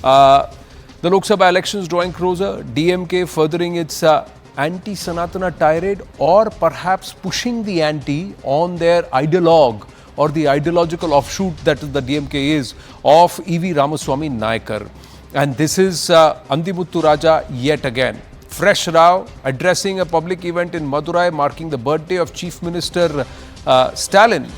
The Lok Sabha elections drawing closer, DMK furthering its anti-Sanatana tirade, or perhaps pushing the ante on their ideologue or the ideological offshoot that the DMK is of E.V. Ramaswamy Nayakar. And this is Andimuttu Raja yet again. Fresh Rao addressing a public event in Madurai marking the birthday of Chief Minister Stalin.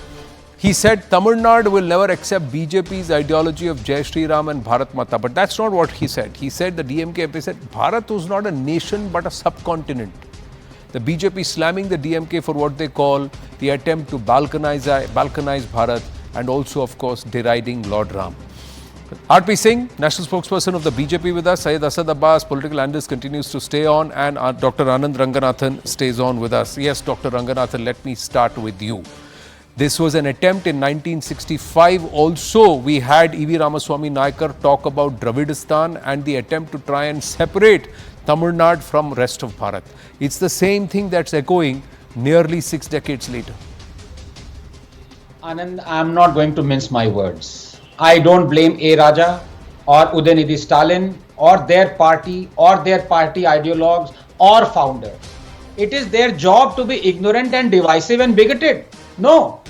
He said Tamil Nadu will never accept BJP's ideology of Jai Shri Ram and Bharat Mata. But that's not what he said. He said, the DMK MP said, Bharat was not a nation but a subcontinent. The BJP slamming the DMK for what they call the attempt to balkanize Bharat, and also, of course, deriding Lord Ram. R.P. Singh, national spokesperson of the BJP with us, Syed Asad Abbas, political analyst, continues to stay on, and Dr. Anand Ranganathan stays on with us. Yes, Dr. Ranganathan, let me start with you. This was an attempt in 1965. Also, we had E.V. Ramaswamy Nayakar talk about Dravidistan and the attempt to try and separate Tamil Nadu from rest of Bharat. It's the same thing that's echoing nearly 6 decades later. Anand, I'm not going to mince my words. I don't blame A. Raja or Udaynidhi Stalin or their party ideologues or founder. It is their job to be ignorant and divisive and bigoted. No,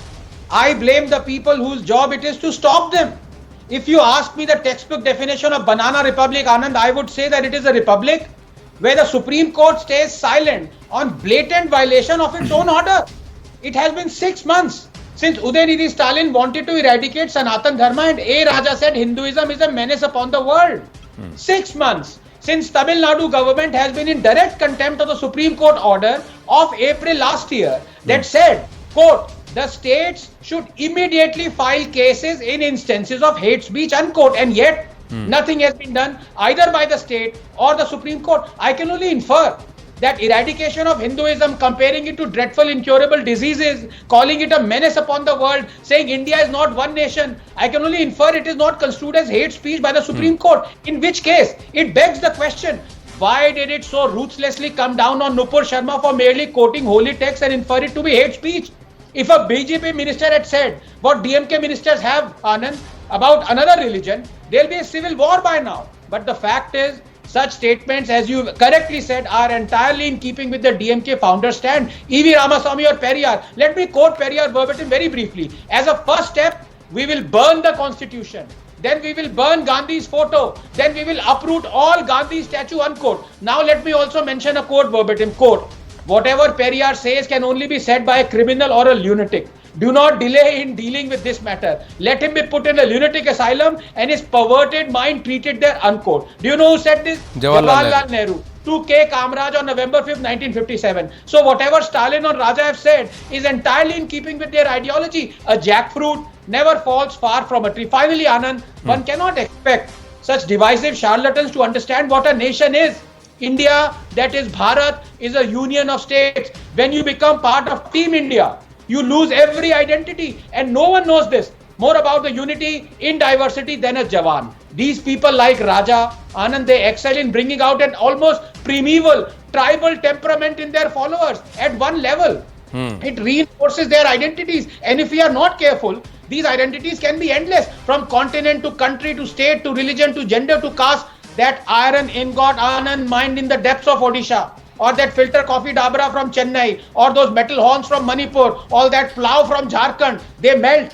I blame the people whose job it is to stop them. If you ask me the textbook definition of banana republic, Anand, I would say that it is a republic where the Supreme Court stays silent on blatant violation of its own order. It has been 6 months since Udaynidhi Stalin wanted to eradicate Sanatana Dharma and A. Raja said Hinduism is a menace upon the world. 6 months since Tamil Nadu government has been in direct contempt of the Supreme Court order of April last year that said, quote, the states should immediately file cases in instances of hate speech, unquote, and yet nothing has been done either by the state or the Supreme Court. I can only infer that eradication of Hinduism, comparing it to dreadful incurable diseases, calling it a menace upon the world, saying India is not one nation, I can only infer it is not construed as hate speech by the Supreme Court. In which case, it begs the question, why did it so ruthlessly come down on Nupur Sharma for merely quoting holy texts and infer it to be hate speech? If a BJP minister had said what DMK ministers have, Anand, about another religion, there'll be a civil war by now. But the fact is, such statements, as you correctly said, are entirely in keeping with the DMK founder stand. E.V. Ramaswamy or Periyar. Let me quote Periyar verbatim very briefly. As a first step, we will burn the constitution. Then we will burn Gandhi's photo. Then we will uproot all Gandhi's statue, unquote. Now let me also mention a quote verbatim. Quote, whatever Periyar says can only be said by a criminal or a lunatic. Do not delay in dealing with this matter. Let him be put in a lunatic asylum and his perverted mind treated there, unquote. Do you know who said this? Jawaharlal Nehru. To K. Kamraj on November 5th, 1957. So whatever Stalin or Raja have said is entirely in keeping with their ideology. A jackfruit never falls far from a tree. Finally, Anand, one cannot expect such divisive charlatans to understand what a nation is. India, that is Bharat, is a union of states. When you become part of Team India, you lose every identity, and no one knows this more about the unity in diversity than a Jawan. These people like Raja, Anand, they excel in bringing out an almost primeval, tribal temperament in their followers at one level. It reinforces their identities, and if we are not careful, these identities can be endless, from continent to country to state to religion to gender to caste. That iron ingot, Anand, mined in the depths of Odisha, or that filter coffee dabra from Chennai, or those metal horns from Manipur, all that plough from Jharkhand, they melt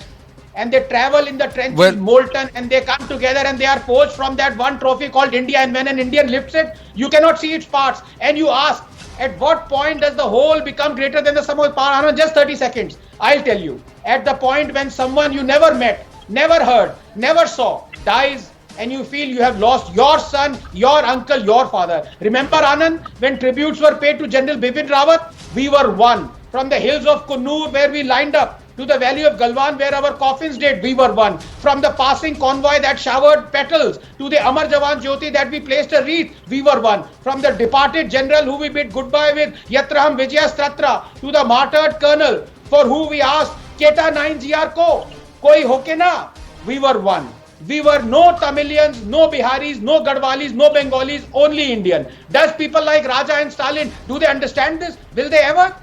and they travel in the trenches, molten, and they come together and they are forged from that one trophy called India. And when an Indian lifts it, you cannot see its parts. And you ask, at what point does the whole become greater than the sum of its parts? Anand, just 30 seconds. I'll tell you. At the point when someone you never met, never heard, never saw, dies, and you feel you have lost your son, your uncle, your father. Remember, Anand, when tributes were paid to General Bipin Rawat, we were one. From the hills of Kunnur, where we lined up, to the valley of Galwan, where our coffins did, we were one. From the passing convoy that showered petals, to the Amar Jawan Jyoti that we placed a wreath, we were one. From the departed general who we bid goodbye with, Yatraham Vijayastatra, to the martyred colonel, for who we asked, Keta 9 GR ko, koi hoke na, we were one. We were no Tamilians, no Biharis, no Gadwalis, no Bengalis, only Indian. Does people like Raja and Stalin, do they understand this? Will they ever?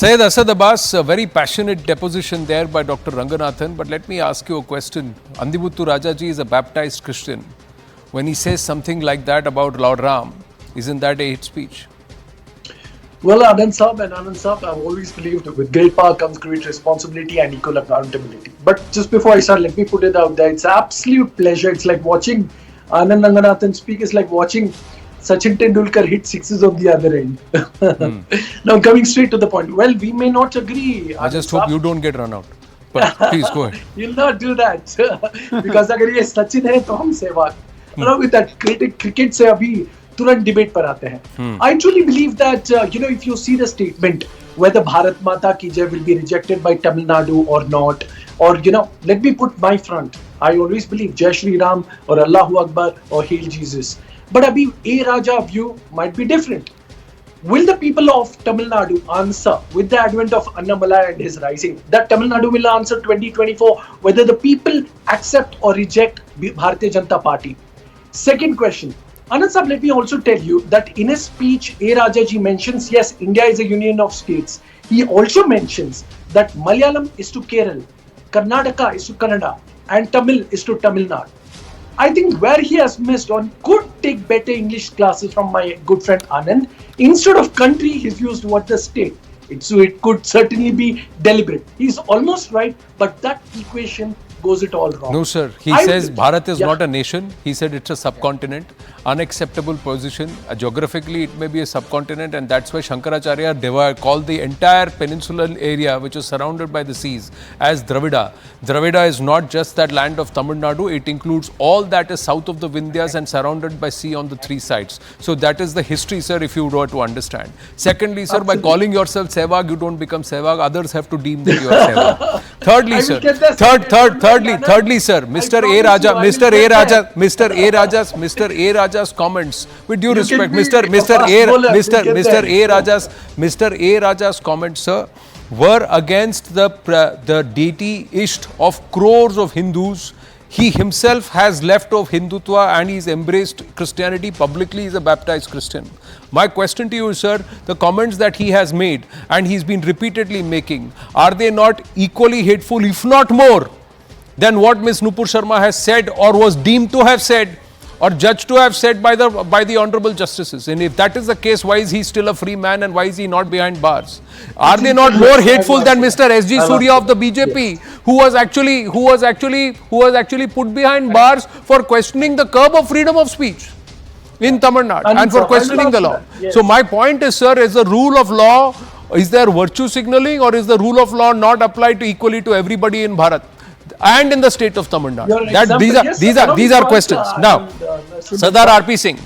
Syed Asad Abbas, a very passionate deposition there by Dr. Ranganathan. But let me ask you a question. Andibuttu Rajaji is a baptized Christian. When he says something like that about Lord Ram, isn't that a hate speech? Well, Anand Saab, I've always believed with great power comes great responsibility and equal accountability. But just before I start, let me put it out there. It's an absolute pleasure. It's like watching Anand Ranganathan speak. It's like watching Sachin Tendulkar hit sixes on the other end. Now, coming straight to the point. Well, we may not agree. I just hope you don't get run out. But please go ahead. You'll not do that. Because अगर ये सचिन है तो हम Sehwag. Along with that, cricket से अभी तुरंत debate पर आते हैं. I truly believe that, if you see the statement, whether Bharat Mata Ki Jai will be rejected by Tamil Nadu or not, or, let me put my front. I always believe Jai Shri Ram or Allahu Akbar or Hail Jesus. But abhi A Raja view might be different. Will the people of Tamil Nadu answer with the advent of Annamalai and his rising? That Tamil Nadu will answer 2024 whether the people accept or reject Bharatiya Janata Party. Second question. Anand Sahab, let me also tell you that in his speech, A Rajaji mentions, yes, India is a union of states. He also mentions that Malayalam is to Kerala, Karnataka is to Kannada, and Tamil is to Tamil Nadu. I think where he has missed on could take better English classes from my good friend Anand. Instead of country, he's used what the state. So it could certainly be deliberate. He's almost right, but that equation goes it all wrong. No, sir. He says Bharat is not a nation. He said it's a subcontinent. Unacceptable position. Geographically, it may be a subcontinent, and that's why Shankaracharya called the entire peninsular area, which is surrounded by the seas, as Dravida. Dravida is not just that land of Tamil Nadu. It includes all that is south of the Vindhyas and surrounded by sea on the three sides. So that is the history, sir, if you were to understand. Secondly, sir, by calling yourself Sehwag, you don't become Sehwag. Others have to deem that you are Sehwag. Thirdly, sir. Thirdly, sir, Mr. A. Raja's comments, with due respect, Mr. A. Raja's comments, sir, were against the deity Isht of crores of Hindus. He himself has left of Hindutva and he's embraced Christianity publicly. He's a baptized Christian. My question to you is, sir, the comments that he has made and he's been repeatedly making, are they not equally hateful, if not more, than what Ms. Nupur Sharma has said or was deemed to have said or judged to have said by the honorable justices? And if that is the case, why is he still a free man and why is he not behind bars? Are they not more hateful than Mr. S.G. Surya of the BJP, who was actually put behind bars for questioning the curb of freedom of speech in Tamil Nadu and for questioning the law? So my point is, sir, is the rule of law, is there virtue signaling, or is the rule of law not applied equally to everybody in Bharat and in the state of Tamil Nadu? These are questions. Now, Sardar R.P. Singh.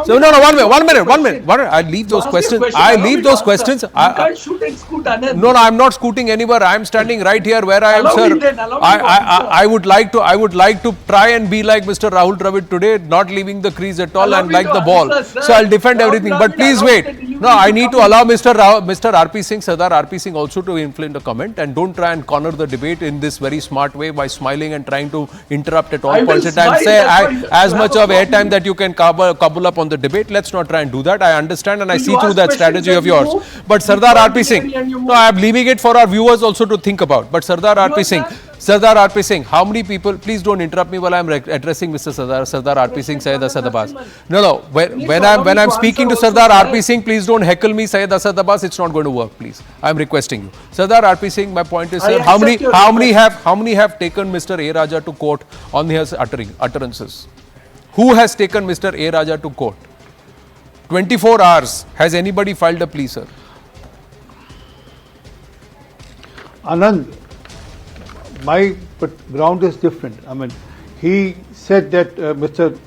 So one minute. I'll leave those questions. You can't shoot and scoot, Anand. No, I'm not scooting anywhere. I'm standing right here where I am, sir. I would like to try and be like Mr. Rahul Dravid today, not leaving the crease at all and like the ball. So I'll defend everything. But please wait. No, I need to allow Mr. R.P. Singh, Sardar R.P. Singh also to influence a comment, and don't try and corner the debate in this very smart way by smiling and trying to interrupt at all points in time. Say as much of airtime that you can cobble up on the debate. Let's not try and do that. I understand and I see through that strategy of yours. But Sardar R.P. Singh, no, I am leaving it for our viewers also to think about. But Sardar R.P. Singh, how many people, please don't interrupt me while I am addressing Mr. Sardar R.P. Singh, Syed Asad Abbas. No, when I'm speaking to Sardar R.P. Singh, please don't heckle me, Syed Asad Abbas. It's not going to work, please. I am requesting you. Sardar R.P. Singh, my point is, sir, how many have taken Mr. A. Raja to court on his utterances? Who has taken Mr. A. Raja to court? 24 hours. Has anybody filed a plea, sir? Anand, my ground is different. I mean, he said that Mr.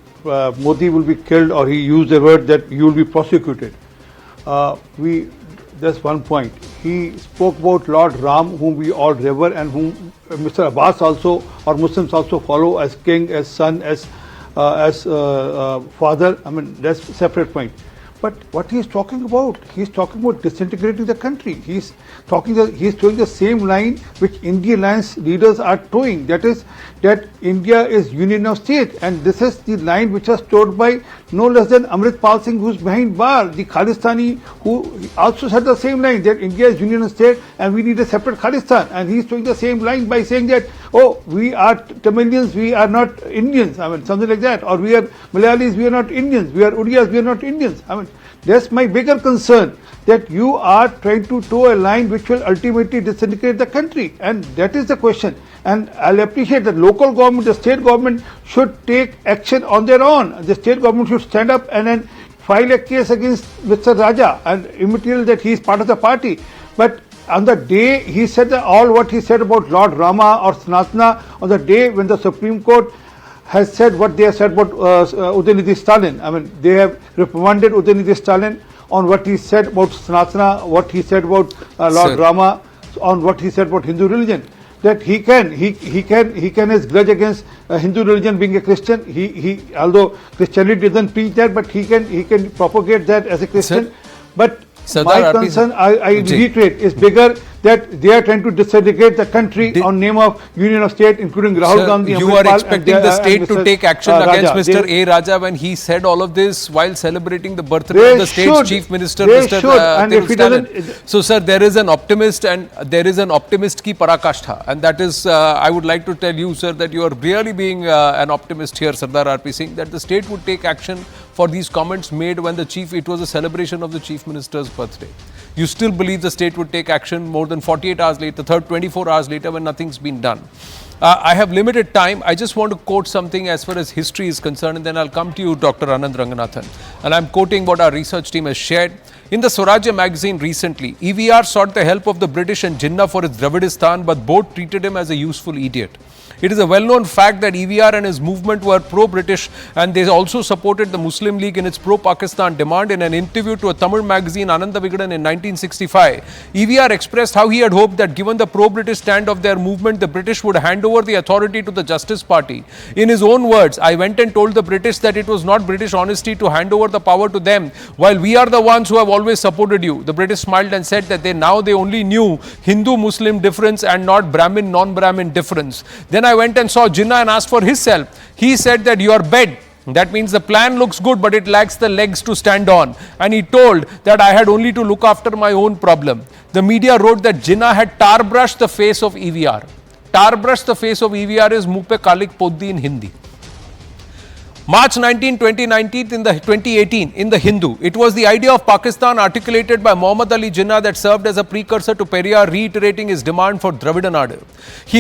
Modi will be killed, or he used the word that you will be prosecuted. That's one point. He spoke about Lord Ram, whom we all revere and whom Mr. Abbas also, or Muslims also follow as king, as son, as father. I mean, that's a separate point. But what he is talking about disintegrating the country. He is towing the same line which Indian alliance leaders are towing. That is, that India is union of state, and this is the line which was towed by no less than Amritpal Singh, who is behind bar, the Khalistani, who also said the same line, that India is union of state and we need a separate Khalistan. And he is towing the same line by saying that, oh, we are Tamilians, we are not Indians. I mean, something like that. Or we are Malayalis, we are not Indians. We are Udiyas, we are not Indians. I mean, that's my bigger concern, that you are trying to toe a line which will ultimately disintegrate the country, and that is the question. And I'll appreciate that local government, the state government should take action on their own. The state government should stand up and then file a case against Mr. Raja and immaterial that he is part of the party. But on the day he said that all what he said about Lord Rama or Sanatana, on the day when the Supreme Court has said what they have said about Udayanidhi Stalin. I mean, they have reprimanded Udayanidhi Stalin on what he said about Sanatana, what he said about Lord Rama, on what he said about Hindu religion. That he can his grudge against Hindu religion being a Christian. He although Christianity doesn't preach that, but he can propagate that as a Christian. Sir, but my concern, I reiterate, is bigger, that they are trying to disintegrate the country on name of Union of State, including Rahul Gandhi. You are expecting the state to take action against Mr. A. Raja when he said all of this while celebrating the birthday of the state's chief minister, Mr. Stalin. So, sir, there is an optimist and there is an optimist ki parakashtha, and that is, I would like to tell you, sir, that you are really being an optimist here, Sardar R.P. Singh, that the state would take action for these comments made when it was a celebration of the chief minister's birthday. You still believe the state would take action more than 48 hours later, 24 hours later, when nothing's been done. I have limited time. I just want to quote something as far as history is concerned, and then I'll come to you, Dr. Anand Ranganathan. And I'm quoting what our research team has shared. In the Swarajya magazine recently, EVR sought the help of the British and Jinnah for his Dravidistan, but both treated him as a useful idiot. It is a well-known fact that EVR and his movement were pro-British, and they also supported the Muslim League in its pro-Pakistan demand. In an interview to a Tamil magazine, Ananda Vigadan, in 1965, EVR expressed how he had hoped that given the pro-British stand of their movement, the British would hand over the authority to the Justice Party. In his own words, I went and told the British that it was not British honesty to hand over the power to them, while we are the ones who have always supported you. The British smiled and said that they only knew Hindu-Muslim difference and not Brahmin, non-Brahmin difference. Then I went and saw Jinnah and asked for his help. He said that you are bed. That means the plan looks good, but it lacks the legs to stand on. And he told that I had only to look after my own problem. The media wrote that Jinnah had tar brushed the face of EVR. Tar brushed the face of EVR is Muh pe Kalik Poddi in Hindi. March 19, 2018, in the Hindu, it was the idea of Pakistan articulated by Muhammad Ali Jinnah that served as a precursor to Periyar, reiterating his demand for Dravida Nadu. He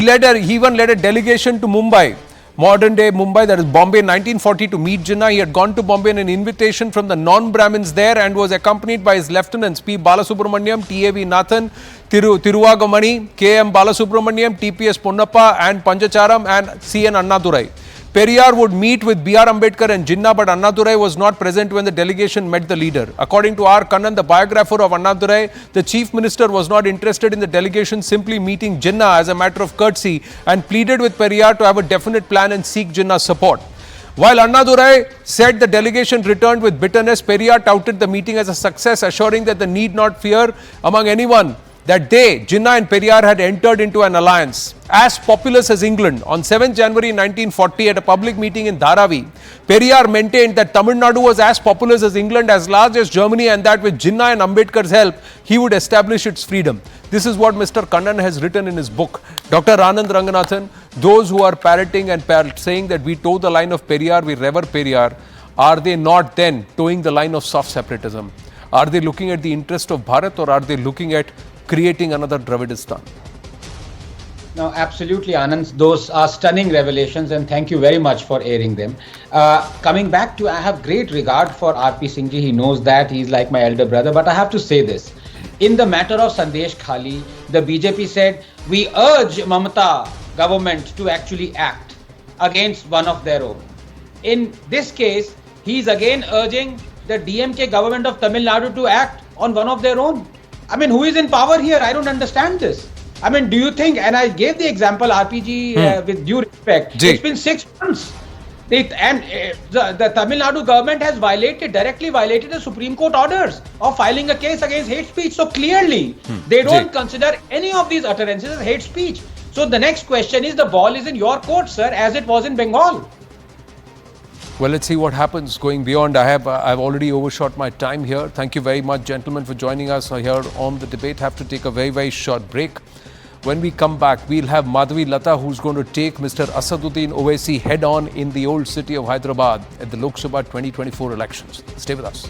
even led a delegation to Mumbai, modern day Mumbai, that is Bombay, in 1940 to meet Jinnah. He had gone to Bombay on an invitation from the non-Brahmins there and was accompanied by his lieutenants P. Balasubramaniam, T.A.V. Nathan, Tiruvagamani, K.M. Balasubramaniam, T.P.S. Ponnappa and Panchacharam and C.N. Annadurai. Periyar would meet with B.R. Ambedkar and Jinnah, but Annadurai was not present when the delegation met the leader. According to R. Kannan, the biographer of Annadurai, the chief minister was not interested in the delegation simply meeting Jinnah as a matter of courtesy and pleaded with Periyar to have a definite plan and seek Jinnah's support. While Annadurai said the delegation returned with bitterness, Periyar touted the meeting as a success, assuring that the need not fear among anyone that they, Jinnah and Periyar, had entered into an alliance. As populous as England, on 7 January 1940 at a public meeting in Dharavi, Periyar maintained that Tamil Nadu was as populous as England, as large as Germany, and that with Jinnah and Ambedkar's help, he would establish its freedom. This is what Mr. Kannan has written in his book. Dr. Anand Ranganathan, those who are parroting and saying that we toe the line of Periyar, we revere Periyar, are they not then towing the line of soft separatism? Are they looking at the interest of Bharat, or are they looking at creating another Dravidistan? No, absolutely, Anand. Those are stunning revelations, and thank you very much for airing them. Coming back to, I have great regard for R.P. Singh ji. He knows that. He's like my elder brother. But I have to say this. In the matter of Sandesh Khali, the BJP said, we urge Mamata government to actually act against one of their own. In this case, he's again urging the DMK government of Tamil Nadu to act on one of their own. I mean, who is in power here? I don't understand this. I mean, do you think, and I gave the example, RPG, with due respect, it's been 6 months. The Tamil Nadu government has directly violated the Supreme Court orders of filing a case against hate speech. So clearly, they don't consider any of these utterances as hate speech. So the next question is, the ball is in your court, sir, as it was in Bengal. Well, let's see what happens going beyond. I've already overshot my time here. Thank you very much, gentlemen, for joining us here on the debate. Have to take a very, very short break. When we come back, we'll have Madhavi Lata, who's going to take Mr. Asaduddin Owaisi head on in the old city of Hyderabad at the Lok Sabha 2024 elections. Stay with us.